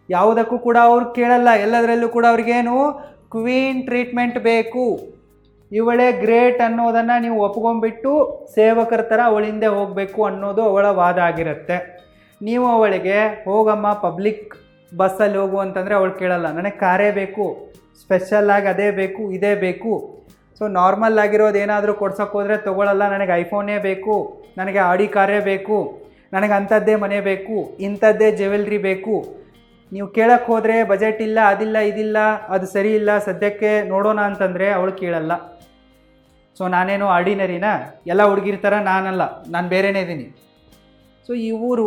ಯಾವುದಕ್ಕೂ ಕೂಡ ಅವ್ರು ಕೇಳಲ್ಲ. ಎಲ್ಲದರಲ್ಲೂ ಕೂಡ ಅವ್ರಿಗೇನು ಕ್ವೀನ್ ಟ್ರೀಟ್ಮೆಂಟ್ ಬೇಕು, ಇವಳೇ ಗ್ರೇಟ್ ಅನ್ನೋದನ್ನು ನೀವು ಒಪ್ಕೊಂಡ್ಬಿಟ್ಟು ಸೇವಕರ ಥರ ಅವಳಿಂದೆ ಹೋಗಬೇಕು ಅನ್ನೋದು ಅವಳ ವಾದ ಆಗಿರುತ್ತೆ. ನೀವು ಅವಳಿಗೆ ಹೋಗಮ್ಮ ಪಬ್ಲಿಕ್ ಬಸ್ಸಲ್ಲಿ ಹೋಗು ಅಂತಂದರೆ ಅವಳು ಕೇಳಲ್ಲ. ನನಗೆ ಕಾರೇ ಬೇಕು, ಸ್ಪೆಷಲ್ಲಾಗಿ ಅದೇ ಬೇಕು, ಇದೇ ಬೇಕು. ಸೊ ನಾರ್ಮಲ್ ಆಗಿರೋದು ಏನಾದರೂ ಕೊಡ್ಸೋಕೆ ಹೋದರೆ ತೊಗೊಳ್ಳಲ್ಲ. ನನಗೆ ಐಫೋನೇ ಬೇಕು, ನನಗೆ ಆಡಿ ಕಾರೇ ಬೇಕು, ನನಗೆ ಅಂಥದ್ದೇ ಮನೆ ಬೇಕು, ಇಂಥದ್ದೇ ಜ್ಯುವೆಲ್ರಿ ಬೇಕು. ನೀವು ಕೇಳಕ್ಕೆ ಹೋದರೆ ಬಜೆಟ್ ಇಲ್ಲ, ಅದಿಲ್ಲ, ಇದಿಲ್ಲ, ಅದು ಸರಿ ಇಲ್ಲ, ಸದ್ಯಕ್ಕೆ ನೋಡೋಣ ಅಂತಂದರೆ ಅವಳು ಕೇಳಲ್ಲ. ಸೊ ನಾನೇನು ಆರ್ಡಿನರಿನಾ? ಎಲ್ಲ ಹುಡುಗಿರ ಥರ ನಾನಲ್ಲ, ನಾನು ಬೇರೆನೇ ಇದ್ದೀನಿ. ಸೊ ಇವರು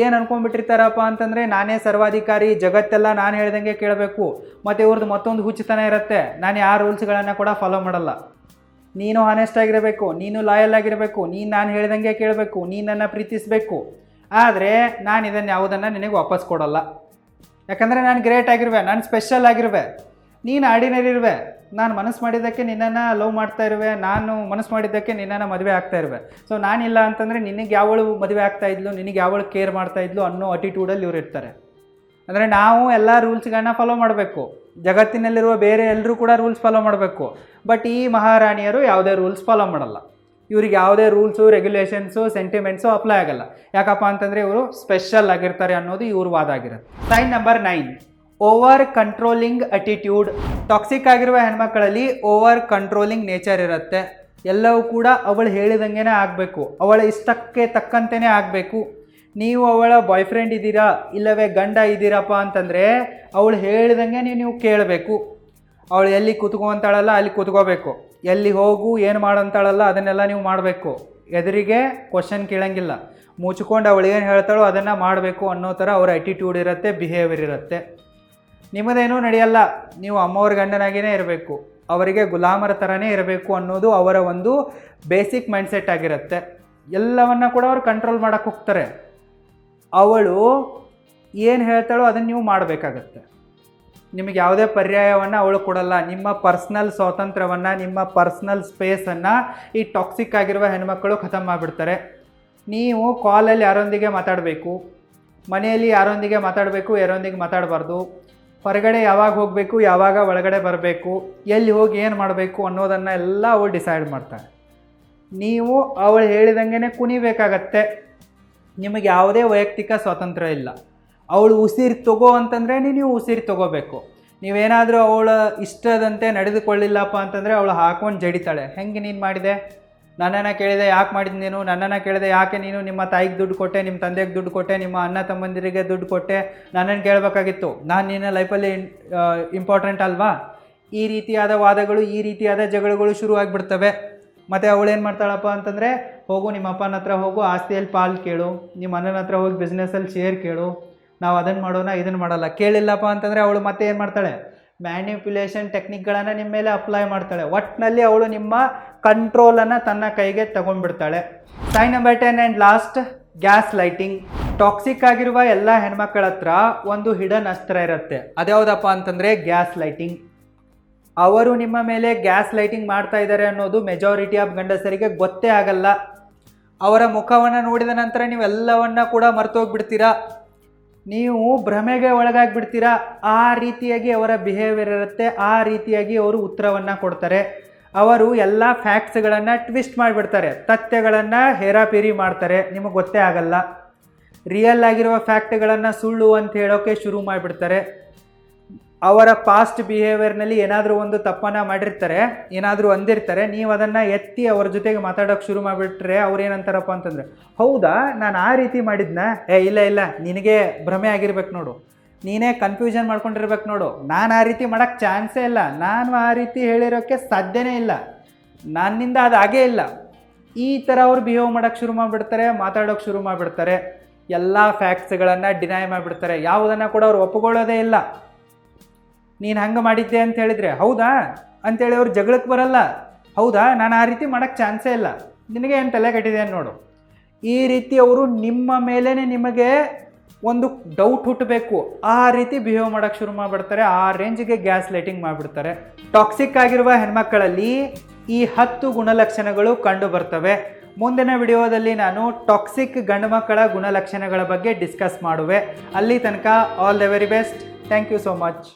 ಏನು ಅನ್ಕೊಂಡ್ಬಿಟ್ಟಿರ್ತಾರಪ್ಪ ಅಂತಂದರೆ ನಾನೇ ಸರ್ವಾಧಿಕಾರಿ, ಜಗತ್ತೆಲ್ಲ ನಾನು ಹೇಳ್ದಂಗೆ ಕೇಳಬೇಕು. ಮತ್ತು ಇವ್ರದ್ದು ಮತ್ತೊಂದು ಹುಚ್ಚುತನ ಇರುತ್ತೆ, ನಾನು ಯಾವ ರೂಲ್ಸ್ಗಳನ್ನು ಕೂಡ ಫಾಲೋ ಮಾಡಲ್ಲ. ನೀನು ಹಾನೆಸ್ಟ್ ಆಗಿರಬೇಕು, ನೀನು ಲಾಯಲ್ ಆಗಿರಬೇಕು, ನೀನು ನಾನು ಹೇಳ್ದಂಗೆ ಕೇಳಬೇಕು, ನೀನು ನನ್ನ ಪ್ರೀತಿಸಬೇಕು. ಆದರೆ ನಾನು ಇದನ್ನು ಯಾವುದನ್ನು ನಿನಗೆ ವಾಪಸ್ ಕೊಡಲ್ಲ. ಯಾಕಂದರೆ ನಾನು ಗ್ರೇಟ್ ಆಗಿರುವೆ, ನಾನು ಸ್ಪೆಷಲ್ ಆಗಿರುವೆ, ನೀನು ಆರ್ಡಿನರಿ ಇರುವೆ. ನಾನು ಮನಸ್ಸು ಮಾಡಿದ್ದಕ್ಕೆ ನಿನ್ನನ್ನು ಲವ್ ಮಾಡ್ತಾ ಇರುವೆ, ನಾನು ಮನಸ್ಸು ಮಾಡಿದ್ದಕ್ಕೆ ನಿನ್ನನ್ನು ಮದುವೆ ಆಗ್ತಾ ಇರುವೆ. ಸೊ ನಾನಿಲ್ಲ ಅಂತಂದರೆ ನಿನಗೆ ಯಾವಳು ಮದುವೆ ಆಗ್ತಾ ಇದ್ಲು, ನಿನಗೆ ಯಾವಳು ಕೇರ್ ಮಾಡ್ತಾ ಇದ್ಲು ಅನ್ನೋ ಅಟಿಟ್ಯೂಡಲ್ಲಿ ಇವ್ರು ಇರ್ತಾರೆ. ಅಂದರೆ ನಾವು ಎಲ್ಲ ರೂಲ್ಸ್ಗಳನ್ನ ಫಾಲೋ ಮಾಡಬೇಕು, ಜಗತ್ತಿನಲ್ಲಿರುವ ಬೇರೆ ಎಲ್ಲರೂ ಕೂಡ ರೂಲ್ಸ್ ಫಾಲೋ ಮಾಡಬೇಕು. ಬಟ್ ಈ ಮಹಾರಾಣಿಯರು ಯಾವುದೇ ರೂಲ್ಸ್ ಫಾಲೋ ಮಾಡಲ್ಲ. ಇವ್ರಿಗೆ ಯಾವುದೇ ರೂಲ್ಸು, ರೆಗ್ಯುಲೇಷನ್ಸು, ಸೆಂಟಿಮೆಂಟ್ಸು ಅಪ್ಲೈ ಆಗಲ್ಲ. ಯಾಕಪ್ಪ ಅಂತಂದರೆ ಇವರು ಸ್ಪೆಷಲ್ ಆಗಿರ್ತಾರೆ ಅನ್ನೋದು ಇವ್ರ ವಾದ ಆಗಿರುತ್ತೆ. Sign number 9, over controlling attitude. Toxic ಆಗಿರುವ ಹೆಣ್ಮಕ್ಕಳಲ್ಲಿ ಓವರ್ ಕಂಟ್ರೋಲಿಂಗ್ ನೇಚರ್ ಇರುತ್ತೆ. ಎಲ್ಲವೂ ಕೂಡ ಅವಳು ಹೇಳಿದಂಗೆ ಆಗಬೇಕು, ಅವಳ ಇಷ್ಟಕ್ಕೆ ತಕ್ಕಂತೆಯೇ ಆಗಬೇಕು. ನೀವು ಅವಳ ಬಾಯ್ ಫ್ರೆಂಡ್ ಇದ್ದೀರಾ ಇಲ್ಲವೇ ಗಂಡ ಇದ್ದೀರಪ್ಪ ಅಂತಂದರೆ ಅವಳು ಹೇಳಿದಂಗೆ ನೀವು ಕೇಳಬೇಕು. ಅವಳು ಎಲ್ಲಿ ಕೂತ್ಕೊಂತಾಳಲ್ಲ ಅಲ್ಲಿ ಕೂತ್ಕೋಬೇಕು, ಎಲ್ಲಿ ಹೋಗು ಏನು ಮಾಡಂತಾಳಲ್ಲ ಅದನ್ನೆಲ್ಲ ನೀವು ಮಾಡಬೇಕು. ಎದುರಿಗೆ ಕ್ವಶನ್ ಕೇಳಂಗಿಲ್ಲ, ಮುಚ್ಕೊಂಡು ಅವಳು ಏನು ಹೇಳ್ತಾಳೋ ಅದನ್ನು ಮಾಡಬೇಕು ಅನ್ನೋ ಥರ ಅವರ ಆ್ಯಟಿಟ್ಯೂಡ್ ಇರುತ್ತೆ, ಬಿಹೇವಿಯರ್ ಇರುತ್ತೆ. ನಿಮ್ಮದೇನೂ ನಡೆಯಲ್ಲ, ನೀವು ಅಮ್ಮವ್ರ ಗಂಡನಾಗಿಯೇ ಇರಬೇಕು, ಅವರಿಗೆ ಗುಲಾಮರ ಥರನೇ ಇರಬೇಕು ಅನ್ನೋದು ಅವರ ಒಂದು ಬೇಸಿಕ್ ಮೈಂಡ್ಸೆಟ್ ಆಗಿರುತ್ತೆ. ಎಲ್ಲವನ್ನ ಕೂಡ ಅವ್ರು ಕಂಟ್ರೋಲ್ ಮಾಡೋಕ್ಕೆ ಹೋಗ್ತಾರೆ. ಅವಳು ಏನು ಹೇಳ್ತಾಳೋ ಅದನ್ನು ನೀವು ಮಾಡಬೇಕಾಗತ್ತೆ. ನಿಮಗೆ ಯಾವುದೇ ಪರ್ಯಾಯವನ್ನು ಅವಳು ಕೊಡಲ್ಲ. ನಿಮ್ಮ ಪರ್ಸ್ನಲ್ ಸ್ವಾತಂತ್ರ್ಯವನ್ನು, ನಿಮ್ಮ ಪರ್ಸ್ನಲ್ ಸ್ಪೇಸನ್ನು ಈ ಟಾಕ್ಸಿಕ್ ಆಗಿರುವ ಹೆಣ್ಮಕ್ಕಳು ಖತಮ್ ಮಾಡಿಬಿಡ್ತಾರೆ. ನೀವು ಕಾಲಲ್ಲಿ ಯಾರೊಂದಿಗೆ ಮಾತಾಡಬೇಕು, ಮನೆಯಲ್ಲಿ ಯಾರೊಂದಿಗೆ ಮಾತಾಡಬೇಕು, ಯಾರೊಂದಿಗೆ ಮಾತಾಡಬಾರ್ದು, ಹೊರಗಡೆ ಯಾವಾಗ ಹೋಗಬೇಕು, ಯಾವಾಗ ಒಳಗಡೆ ಬರಬೇಕು, ಎಲ್ಲಿ ಹೋಗಿ ಏನು ಮಾಡಬೇಕು ಅನ್ನೋದನ್ನು ಎಲ್ಲ ಅವಳು ಡಿಸೈಡ್ ಮಾಡ್ತಾಳೆ. ನೀವು ಅವಳು ಹೇಳಿದಂಗೆ ಕುಣಿಬೇಕಾಗತ್ತೆ. ನಿಮಗೆ ಯಾವುದೇ ವೈಯಕ್ತಿಕ ಸ್ವಾತಂತ್ರ್ಯ ಇಲ್ಲ. ಅವಳು ಉಸಿರು ತಗೋ ಅಂತಂದರೆ ನೀವು ಉಸಿರು ತಗೋಬೇಕು. ನೀವೇನಾದರೂ ಅವಳ ಇಷ್ಟದಂತೆ ನಡೆದುಕೊಳ್ಳಿಲ್ಲಪ್ಪ ಅಂತಂದರೆ ಅವಳು ಹಾಕೊಂಡು ಜಡಿತಾಳೆ. ಹೆಂಗೆ ನೀನು ಮಾಡಿದೆ, ನನ್ನನ್ನು ಕೇಳಿದೆ ಯಾಕೆ ಮಾಡಿದ್ದು ನೀನು, ನನ್ನನ್ನು ಕೇಳಿದೆ ಯಾಕೆ ನೀನು ನಿಮ್ಮ ತಾಯಿಗೆ ದುಡ್ಡು ಕೊಟ್ಟೆ, ನಿಮ್ಮ ತಂದೆಗೆ ದುಡ್ಡು ಕೊಟ್ಟೆ, ನಿಮ್ಮ ಅಣ್ಣ ತಮ್ಮಂದಿರಿಗೆ ದುಡ್ಡು ಕೊಟ್ಟೆ, ನನ್ನನ್ನು ಕೇಳಬೇಕಾಗಿತ್ತು, ನಾನು ನಿನ್ನ ಲೈಫಲ್ಲಿ ಇಂಪಾರ್ಟೆಂಟ್ ಅಲ್ವಾ? ಈ ರೀತಿಯಾದ ವಾದಗಳು, ಈ ರೀತಿಯಾದ ಜಗಳಗಳು ಶುರುವಾಗಿಬಿಡ್ತವೆ. ಮತ್ತು ಅವಳೇನು ಮಾಡ್ತಾಳಪ್ಪ ಅಂತಂದರೆ, ಹೋಗು ನಿಮ್ಮ ಅಪ್ಪನ ಹತ್ರ ಹೋಗು, ಆಸ್ತಿಯಲ್ಲಿ ಪಾಲು ಕೇಳು, ನಿಮ್ಮ ಅಣ್ಣನ ಹತ್ರ ಹೋಗಿ ಬಿಸ್ನೆಸ್ಸಲ್ಲಿ ಶೇರ್ ಕೇಳು, ನಾವು ಅದನ್ನು ಮಾಡೋಣ ಇದನ್ನು ಮಾಡಲ್ಲ. ಕೇಳಿಲ್ಲಪ್ಪ ಅಂತಂದರೆ ಅವಳು ಮತ್ತೆ ಏನು ಮಾಡ್ತಾಳೆ, ಮ್ಯಾನಿಪ್ಯುಲೇಷನ್ ಟೆಕ್ನಿಕ್ಗಳನ್ನು ನಿಮ್ಮ ಮೇಲೆ ಅಪ್ಲೈ ಮಾಡ್ತಾಳೆ. ಒಟ್ಟಿನಲ್ಲಿ ಅವಳು ನಿಮ್ಮ ಕಂಟ್ರೋಲನ್ನು ತನ್ನ ಕೈಗೆ ತಗೊಂಡ್ಬಿಡ್ತಾಳೆ. Sign number 10 and last, gaslighting. Toxic ಆಗಿರುವ ಎಲ್ಲ ಹೆಣ್ಮಕ್ಳ ಹತ್ರ ಒಂದು ಹಿಡನ್ ಅಸ್ತ್ರ ಇರುತ್ತೆ. ಅದ್ಯಾವುದಪ್ಪ ಅಂತಂದರೆ ಗ್ಯಾಸ್ ಲೈಟಿಂಗ್. ಅವರು ನಿಮ್ಮ ಮೇಲೆ ಗ್ಯಾಸ್ ಲೈಟಿಂಗ್ ಮಾಡ್ತಾ ಇದ್ದಾರೆ ಅನ್ನೋದು ಮೆಜಾರಿಟಿ ಆಫ್ ಗಂಡಸರಿಗೆ ಗೊತ್ತೇ ಆಗಲ್ಲ. ಅವರ ಮುಖವನ್ನು ನೋಡಿದ ನಂತರ ನೀವೆಲ್ಲವನ್ನ ಕೂಡ ಮರ್ತೋಗ್ಬಿಡ್ತೀರಾ, ನೀವು ಭ್ರಮೆಗೆ ಒಳಗಾಗಿಬಿಡ್ತೀರಾ. ಆ ರೀತಿಯಾಗಿ ಅವರ ಬಿಹೇವಿಯರ್ ಇರುತ್ತೆ, ಆ ರೀತಿಯಾಗಿ ಅವರು ಉತ್ತರವನ್ನು ಕೊಡ್ತಾರೆ. ಅವರು ಎಲ್ಲ ಫ್ಯಾಕ್ಟ್ಸ್ಗಳನ್ನು ಟ್ವಿಸ್ಟ್ ಮಾಡಿಬಿಡ್ತಾರೆ, ತಥ್ಯಗಳನ್ನು ಹೇರಾಪೇರಿ ಮಾಡ್ತಾರೆ, ನಿಮಗೆ ಗೊತ್ತೇ ಆಗಲ್ಲ. ರಿಯಲ್ ಆಗಿರುವ ಫ್ಯಾಕ್ಟ್ಗಳನ್ನು ಸುಳ್ಳು ಅಂತ ಹೇಳೋಕ್ಕೆ ಶುರು ಮಾಡಿಬಿಡ್ತಾರೆ. ಅವರ ಪಾಸ್ಟ್ ಬಿಹೇವಿಯರ್ನಲ್ಲಿ ಏನಾದರೂ ಒಂದು ತಪ್ಪನ್ನು ಮಾಡಿರ್ತಾರೆ, ಏನಾದರೂ ಅಂದಿರ್ತಾರೆ, ನೀವು ಅದನ್ನು ಎತ್ತಿ ಅವ್ರ ಜೊತೆಗೆ ಮಾತಾಡೋಕ್ಕೆ ಶುರು ಮಾಡಿಬಿಟ್ರೆ ಅವ್ರು ಏನಂತಾರಪ್ಪ ಅಂತಂದರೆ, ಹೌದಾ ನಾನು ಆ ರೀತಿ ಮಾಡಿದ್ನ, ಇಲ್ಲ ನಿನಗೆ ಭ್ರಮೆ ಆಗಿರ್ಬೇಕು ನೋಡು, ನೀನೇ ಕನ್ಫ್ಯೂಷನ್ ಮಾಡ್ಕೊಂಡಿರ್ಬೇಕು ನೋಡು, ನಾನು ಆ ರೀತಿ ಮಾಡೋಕ್ಕೆ ಚಾನ್ಸೇ ಇಲ್ಲ, ನಾನು ಆ ರೀತಿ ಹೇಳಿರೋಕ್ಕೆ ಸಾಧ್ಯನೇ ಇಲ್ಲ, ನನ್ನಿಂದ ಅದು ಆಗೇ ಇಲ್ಲ. ಈ ಥರ ಅವ್ರು ಬಿಹೇವ್ ಮಾಡೋಕ್ಕೆ ಶುರು ಮಾಡಿಬಿಡ್ತಾರೆ, ಮಾತಾಡೋಕ್ಕೆ ಶುರು ಮಾಡಿಬಿಡ್ತಾರೆ. ಎಲ್ಲ ಫ್ಯಾಕ್ಟ್ಸ್ಗಳನ್ನು ಡಿನೈ ಮಾಡಿಬಿಡ್ತಾರೆ, ಯಾವುದನ್ನು ಕೂಡ ಅವ್ರು ಒಪ್ಪಿಕೊಳ್ಳೋದೇ ಇಲ್ಲ. ನೀನು ಹಂಗೆ ಮಾಡಿದ್ದೆ ಅಂತ ಹೇಳಿದರೆ ಹೌದಾ ಅಂತೇಳಿ ಅವ್ರು ಜಗಳಕ್ಕೆ ಬರಲ್ಲ. ಹೌದಾ ನಾನು ಆ ರೀತಿ ಮಾಡೋಕ್ಕೆ ಚಾನ್ಸೇ ಇಲ್ಲ, ನಿನಗೆ ಏನು ತಲೆ ಕಟ್ಟಿದೆ ನೋಡು. ಈ ರೀತಿ ಅವರು ನಿಮ್ಮ ಮೇಲೇ ನಿಮಗೆ ಒಂದು ಡೌಟ್ ಹುಟ್ಟಬೇಕು, ಆ ರೀತಿ ಬಿಹೇವ್ ಮಾಡೋಕ್ಕೆ ಶುರು ಮಾಡಿಬಿಡ್ತಾರೆ. ಆ ರೇಂಜ್ಗೆ ಗ್ಯಾಸ್ ಲೈಟಿಂಗ್ ಮಾಡಿಬಿಡ್ತಾರೆ. ಟಾಕ್ಸಿಕ್ ಆಗಿರುವ ಹೆಣ್ಮಕ್ಕಳಲ್ಲಿ ಈ 10 ಗುಣಲಕ್ಷಣಗಳು ಕಂಡು ಬರ್ತವೆ. ಮುಂದಿನ ವಿಡಿಯೋದಲ್ಲಿ ನಾನು ಟಾಕ್ಸಿಕ್ ಗಂಡು ಮಕ್ಕಳ ಗುಣಲಕ್ಷಣಗಳ ಬಗ್ಗೆ ಡಿಸ್ಕಸ್ ಮಾಡುವೆ. ಅಲ್ಲಿ ತನಕ all the very best. Thank you so much.